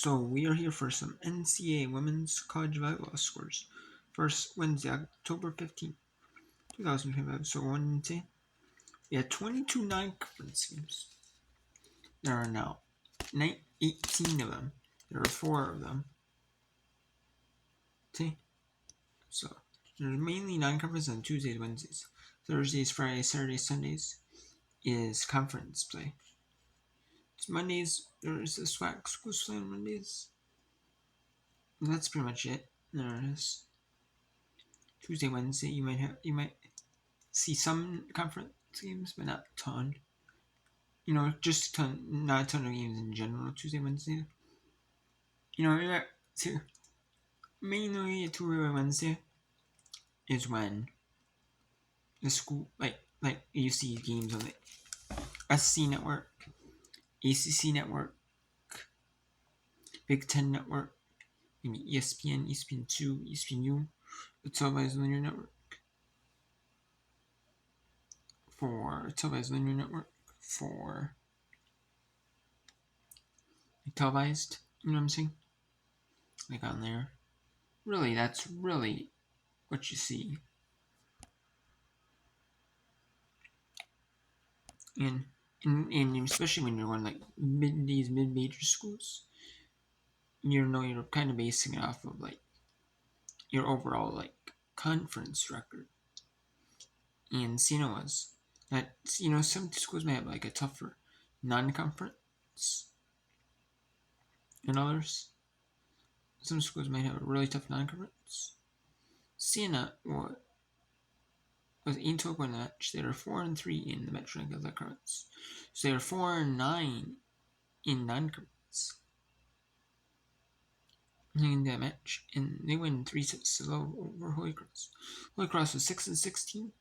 So we are here for some NCAA women's college volleyball scores. First, Wednesday, October 15th, 2025. So Wednesday, we had 22 non-conference games. There are now 18 of them. There are 4 of them. See? So there's mainly non-conference on Tuesdays, Wednesdays. Thursdays, Fridays, Saturdays, Sundays is conference play. It's Mondays, there's a SWAC exclusive on Mondays. And that's pretty much it. There it is. Tuesday, Wednesday, you might see some conference games, but not a ton. Just a ton, not a ton of games in general. Tuesday, Wednesday. Mainly Tuesday, Wednesday is when the school like you see games on the SC Network, ACC Network, Big Ten Network, maybe ESPN, ESPN2, ESPNU, the televised linear network for televised linear network for televised. You know what I'm saying? Like on there. Really, that's really what you see. And especially when you're going like these mid-major schools, you're kind of basing it off of like your overall like conference record. And Cena was that some schools may have like a tougher non-conference than others. Some schools might have a really tough non-conference. Siena was in Togo in the match. They were 4-3 in the Metro Athletic Conference. So they were 4-9 in non-conference in that match, and they win 3 sets to 0 over Holy Cross. Holy Cross was 6-16.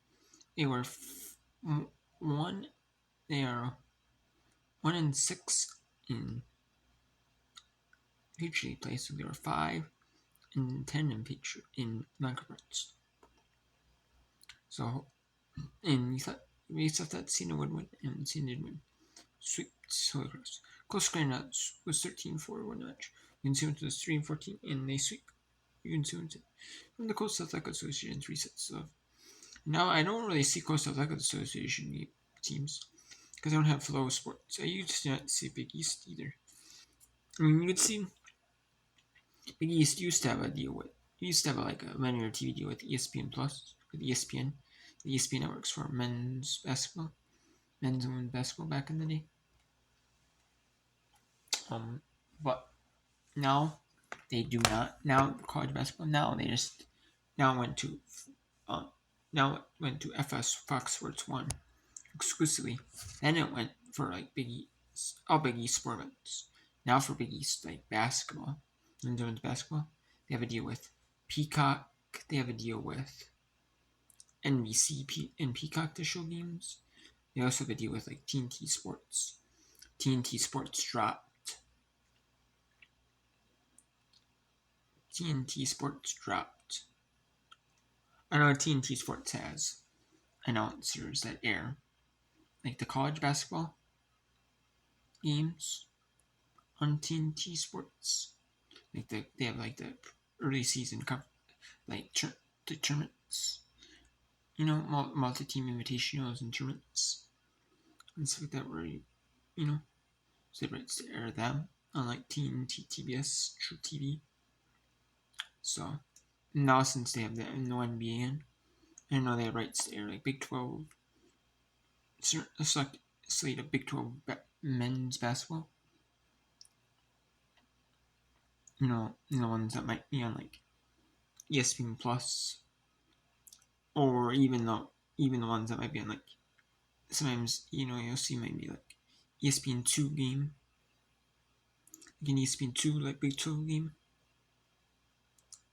They were 1. They are 1-6 in Patriot League play, so they were 5-10 in non-conference. So, and we thought that Cena would win, and Cena did win. Sweeps Holy Cross. Close screen was 13-4 one match. Unsuited was 3-14, and they sweep Unsuited from the Coastal Athletic Association 3 sets of. Now, I don't really see Coastal Athletic Association teams because I don't have Flow Sports. I used to not see Big East either. I mean, you could see Big East used to have a deal with. Used to have like a linear TV deal with ESPN Plus, with ESPN. The ESPN networks for men's basketball, men's and women's basketball back in the day. But now they do not. Now college basketball. Now they just went to FS Fox Sports 1 exclusively. Then it went for like Big East, all Big East sport events. Now for Big East like basketball, and women's basketball, they have a deal with Peacock. They have a deal with NBC and Peacock to show games. They also have a deal with like TNT Sports. TNT Sports dropped. I know TNT Sports has announcers that air like the college basketball games on TNT Sports. Like they have like the early season like the tournaments. Multi-team invitationals and tournaments and stuff like that where so they rights to air them on like TNT, TBS, True TV. So now since they have no NBA in, I know they have rights to air like Big 12, a slate of Big 12 men's basketball. The ones that might be on like ESPN Plus, or even the ones that might be on like sometimes you'll see maybe like ESPN2 game, like an ESPN2 like Big 12 game.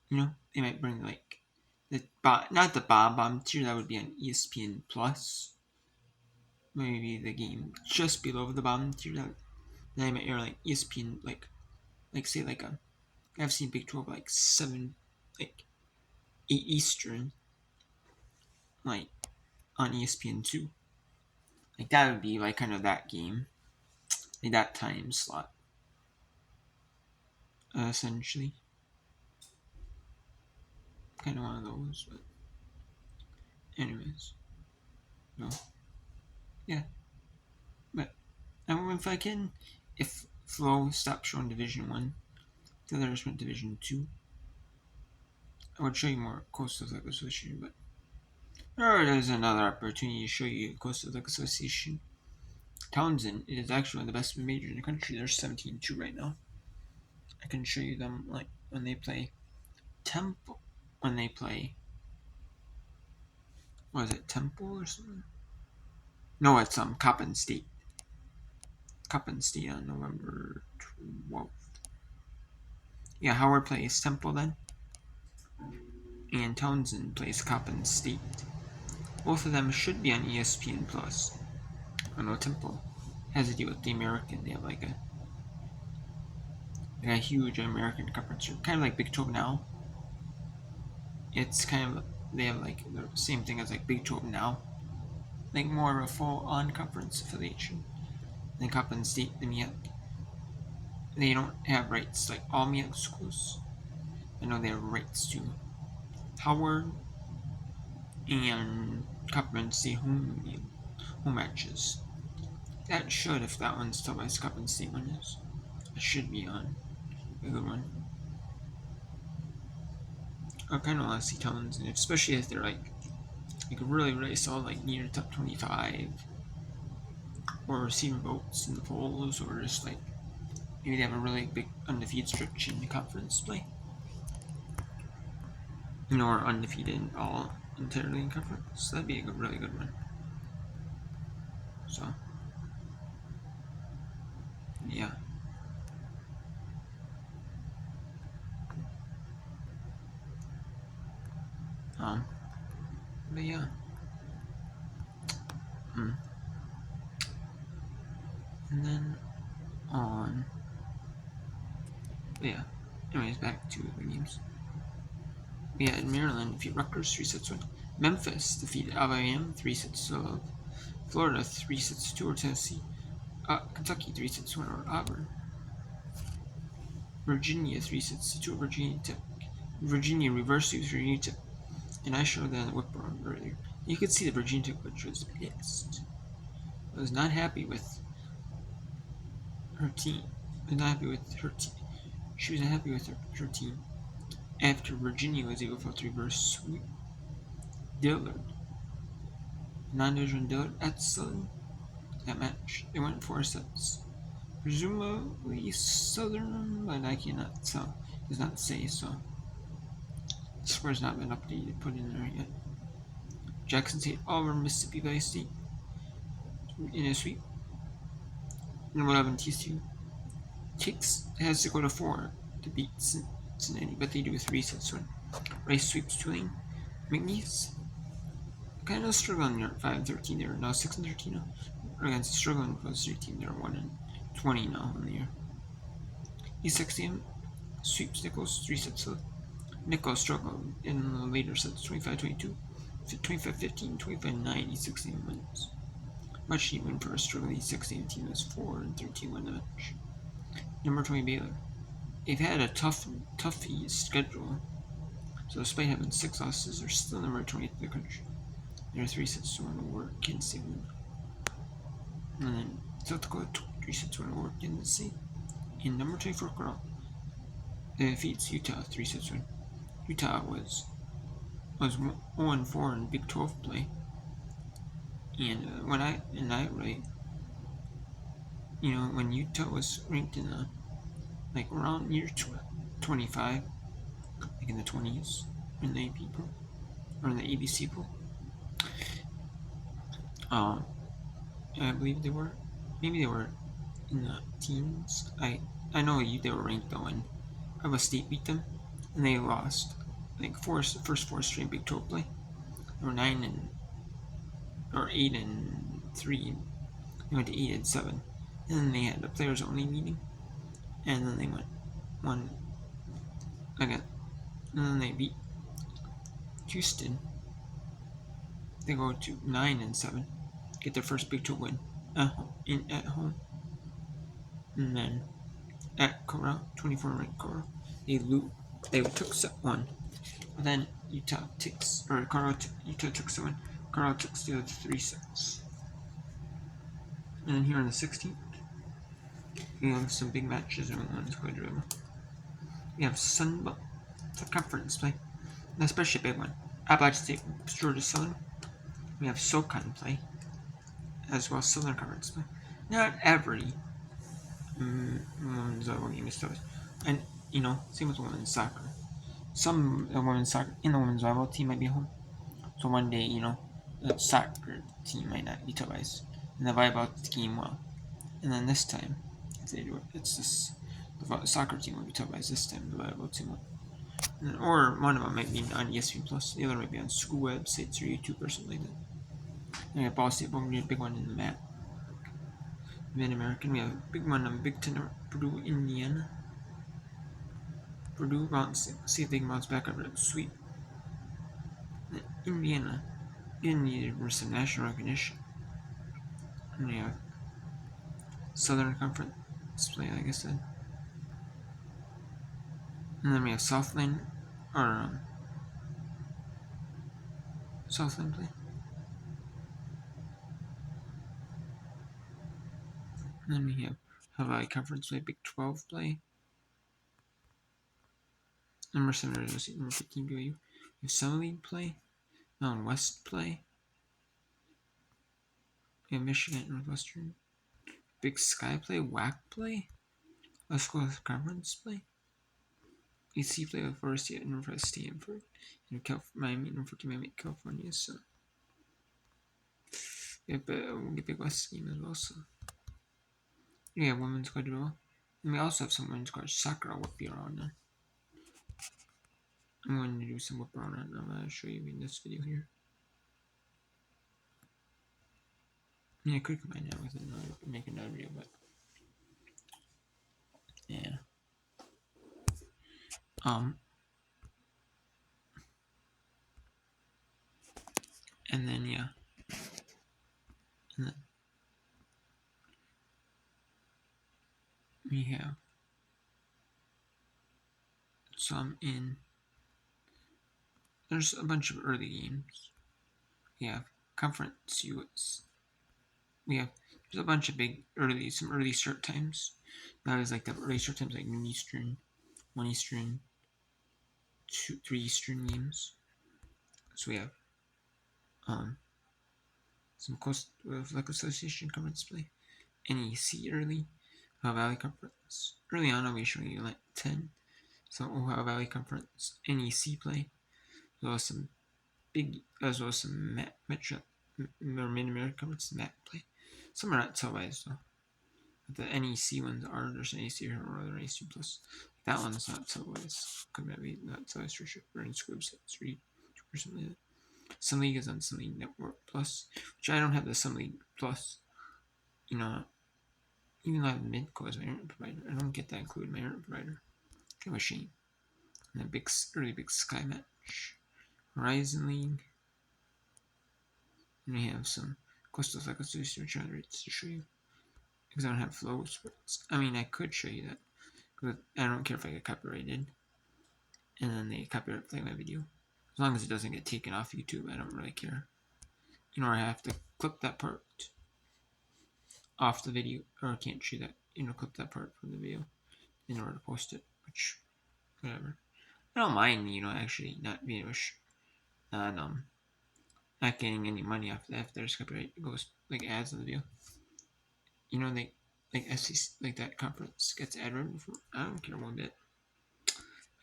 They might bring like not the bottom tier, that would be on ESPN Plus. Maybe the game just below the bottom tier that they might air like ESPN like say like I've seen Big 12 like 7 like 8 Eastern like on ESPN2. Like that would be like kind of that game, like that time slot. essentially. Kind of one of those, but anyways, no, yeah. But if I can, if Flow stopped showing Division One, the others went Division Two, I would show you more Coastal Athletic Association. But there's another opportunity to show you Coastal Athletic Association. Townsend is actually one of the best majors in the country. They're 17-2 right now. I can show you them like when they play Temple. When they play, what is it, Temple or something? No, it's Coppin State. Coppin State on November 12th. Yeah, Howard plays Temple then, and Townsend plays Coppin State. Both of them should be on ESPN Plus. I know Temple has to deal with the American. They have like a huge American conference, kind of like Big 12 now. It's kind of, they have like the same thing as like Big 12 now, like more of a full-on conference affiliation. And Coppin State, the MEAC, they don't have rights like all MEAC schools. I know they have rights to Howard and Coppin State home matches. That should, if that one's still by Coppin State one is, it should be on a good one. I kind of want to see Towns, especially if they're like really, really solid, like near top 25, or receiving votes in the polls, or just like maybe they have a really big undefeated stretch in the conference play. Or undefeated all entirely in conference. That'd be a really good one. So, yeah. But yeah. And then on. But yeah. Anyways, back to the games. We had Maryland defeat Rutgers 3-1. Memphis defeated Alabama 3-2 of Florida 3-2 over Tennessee. Kentucky 3-1 over Auburn. Virginia 3-2 over Virginia Tech. Virginia reversed sweeps Virginia Tech. And I showed that on the whip around earlier. You could see the Virginia Tech coach was pissed. I was not happy with her team. I was not happy with her team. She was not happy with her team after Virginia was able to reverse sweep Dillard. Non-division Dillard at Southern. That match, they went 4 sets. Presumably Southern, but I cannot tell. It does not say, so the score has not been updated, put in there yet. Jackson State, Auburn, Mississippi Valley State in a sweep. Number 11 TCU. Kicks has to go to 4 to beat Cincinnati, but they do a 3-set win. Rice sweeps Tulane. McNeese kind of struggling there at 5-13. They're now 6-13 now. Against struggling plus 13. They're 1-20 now in the year. East Texas sweeps Nichols 3-sets. Nichols struggled in the later sets 25-22, 25-15, 25-9. East Texas wins. Much needed win for a struggling East Texas team that's 4-13 win the match. Number 20 Baylor. They've had a tough schedule, so despite having 6 losses, they're still number 20th in the country. They're 3-1 over Kansas State win. And then South Dakota 3-1 over Kansas State. And number 24 Cornell defeats Utah 3-1. Utah was 0-4 in Big 12 play, and when Utah was ranked in the like around year 25, like in the 20s, in the AP pool or in the ABC pool, I believe they were, maybe they were in the teens. I know they were ranked though, and Iowa State beat them, and they lost like first 4 straight Big 12 play. They were 8-3. They went to 8-7, and then they had a players only meeting, and then they went 1 again, and then they beat Houston. They go to 9-7, get their first Big 12 win at home, and then at Corral, 24 ranked Corral. they they took set one. But then Utah took set one. Colorado took the other 3 sets. And then here on the 16th, we have some big matches and one's quite dribble. We have Sunbelt conference play, and especially a big one. Appalachian State, Georgia Southern. We have SoCon play, as well as Southern Conference play. Not every women's volleyball game is tough. And, same with women's soccer. Some women's soccer in the women's volleyball team might be home. So one day, the soccer team might not be televised, and the volleyball team will. And then this time, if they do it, the soccer team will be televised this time. The volleyball team will. Or one of them might be on ESPN Plus. The other might be on school websites or YouTube or something like that. And we have Ball State, a big one in the map. Mid American, we have a big one on Big Ten, Purdue, Indiana. Purdue see if they can bounce back after that sweep. Indiana, needed for some national recognition. And we have Southern Conference play, like I said. And then we have Southland play. And then we have Hawaii Conference play, Big 12 play. Number 7, number 15, BYU. We have Summer League play. Mountain West play. We have Michigan Northwestern. Big Sky play, WAC play. West Coast Conference play. AC play with Florida State and University of Stanford. And Miami, California. So we'll get Big West game as well. So we have women's quadruple. And we also have some women's soccer I'll whip you around now. I'm going to do some whip around and I'm going to show you in this video here. I could combine that with make another video, but yeah. And then yeah. And then we have there's a bunch of early games. We have Conference US. There's a bunch of some early start times. That is like the early start times, like noon Eastern, 1 Eastern, 3 Eastern games. So we have some Coast Fleck Association Conference play. NEC early. Ohio Valley Conference. Early on, I'll be showing you like 10. So Ohio Valley Conference NEC play. As well as some Metro or Mid-America Conference MAC play. Some are not televised though. The NEC ones are. There's NEC or other NEC Plus. That one's not televised. Could maybe not televised for sure. Or in school websites or something like that. Some League is on Some League Network Plus, which I don't have the Some League Plus. Even though I have Midco as my internet provider, I don't get that included in my internet provider. Kind of a shame. And then early Big Sky match, Horizon League, and we have some Coastal Fleck Association rates to show you. Because I don't have flow sports. I mean, I could show you that, but I don't care if I get copyrighted, and then they copyright play my video. As long as it doesn't get taken off YouTube, I don't really care. Or I have to clip that part off the video, or I can't show that. Clip that part from the video in order to post it. Which, whatever. I don't mind. Actually not being not getting any money off that if there's copyright. It goes like ads in the video. They like SEC, like that conference gets ad revenue from. I don't care one bit. But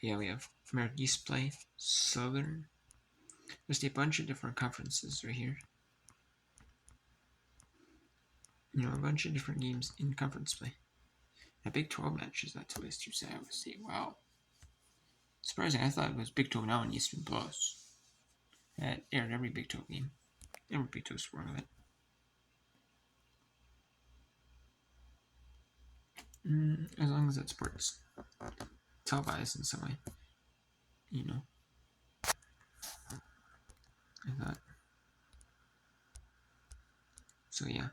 yeah, we have American East play, Southern. There's a bunch of different conferences right here. A bunch of different games in conference play. A Big 12 match is that today's Tuesday. I would say, wow. Surprising, I thought it was Big 12 now and ESPN Plus. That aired every Big 12 game. Every Big 12 sport of it. As long as that sport's televised in some way. I thought. So yeah.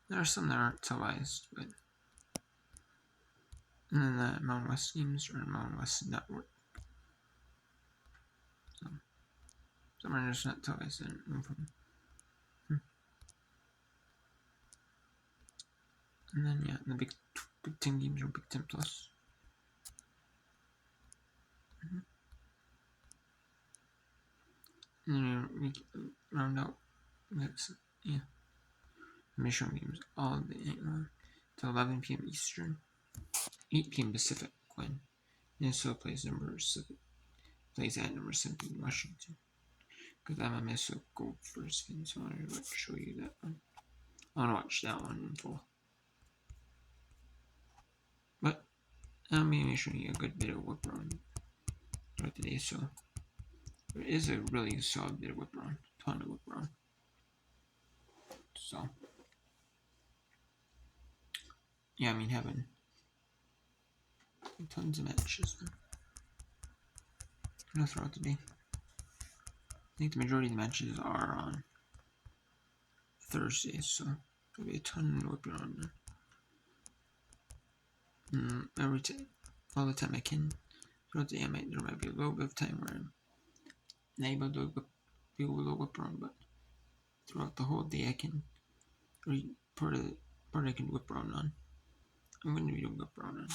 There are some that aren't televised, but And then the Mountain West games are Mountain West Network. So, some are just not televised. And then, yeah, the Big Ten games are Big Ten Plus. And then we round out, yeah, Michigan games all day long till 11 p.m. Eastern, 8 p.m. Pacific when Minnesota plays at number 17 Washington. Because I'm a Minnesota Gophers fan, so I wanted to show you that one. I want to watch that one in full. But I'm going to show you a good bit of whip round throughout the day, so it is a really solid bit of whip round, ton of whip round. So, yeah, I mean, having tons of matches throughout the day. I think the majority of the matches are on Thursdays, so there'll be a ton of whip round. All the time I can. Throughout the day, there might be a little bit of time where I'm not able to do a little whip round, but throughout the whole day, I can read part I can whip round on. I'm going to be doing whip round on.